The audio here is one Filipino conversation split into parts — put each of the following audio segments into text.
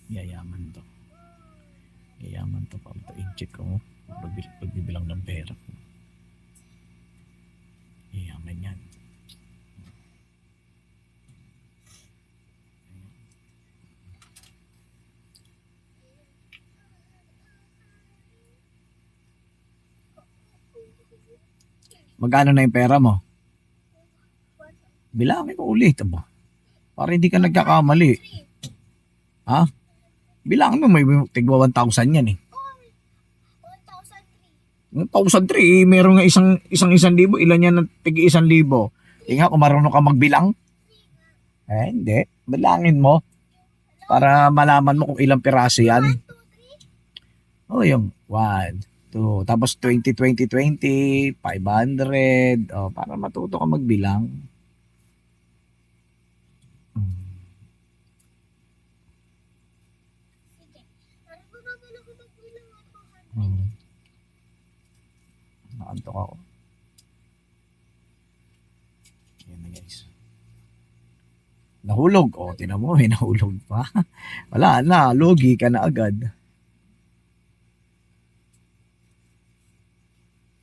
Yayaman to. Yayaman to pa. Ito incheck ko. Pagbibilang ng pera. Yayaman yan. Magkano na yung pera mo? Bilangin mo ulit ba? Para hindi ka nagkakamali. Ha? Bilangin mo, may tigwa 1,000 yan eh. 1,003, meron nga isang libo. Ilan yan ng tig 1,000? Eh nga, kung marunong ka magbilang. Hindi. Bilangin mo. Para malaman mo kung ilang piraso yan. Oh, yung 1, 2. Tapos 20, 20, 20. 500. Oh, para matuto ka magbilang. Nakantok ako. Yan na guys. Nahulog. O, tinan mo, nahulog pa. Wala na, logi ka na agad.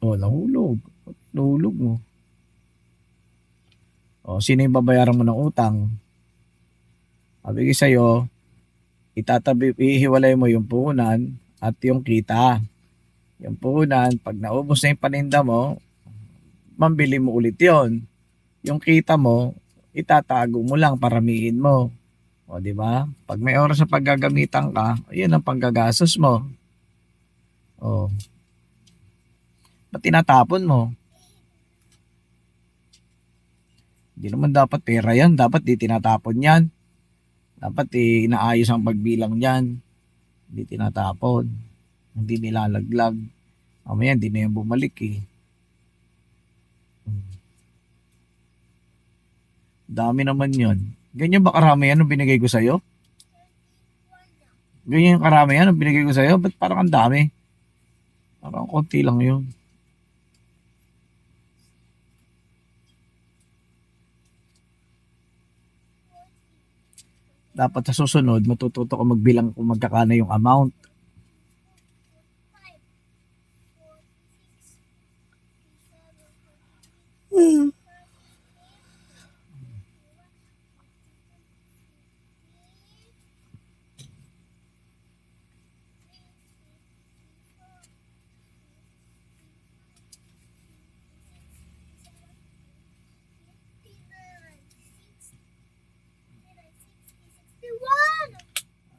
O, nahulog. Nahulog mo. O, sino yung babayaran mo ng utang? Sabi ko sa'yo, ihiwalay mo yung puhunan at yung kita. Yung puhunan, pag naubos na yung paninda mo, mambili mo ulit yon. Yung kita mo, itatago mo lang, paramihin mo. O, di ba? Pag may oras sa paggagamitan ka, yun ang panggagastos mo. O. Ba't tinatapon mo? Hindi naman dapat pera yan. Dapat di tinatapon yan. Dapat inaayos ang pagbilang yan. Hindi tinatapon. Hindi nilalaglag. Mamaya hindi na yan bumalik eh. Dami naman yun. Ganyan ba karami yan ang binigay ko sa'yo? Ganyan yung karami yan ang binigay ko sa'yo? Ba't parang ang dami? Parang konti lang yun. Dapat sa susunod, matututo ko magbilang kung magkakano yung amount.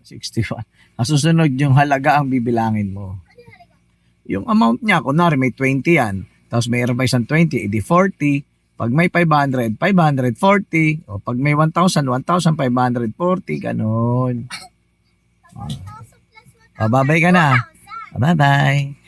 $61. Ang susunod yung halaga ang bibilangin mo. Yung amount niya, kunwari may 20 yan, tapos mayroon pa isang 20, edi 40. Pag may 500, 540. O pag may 1,000, 1,540. Ganun. Babay ka na. Bye-bye.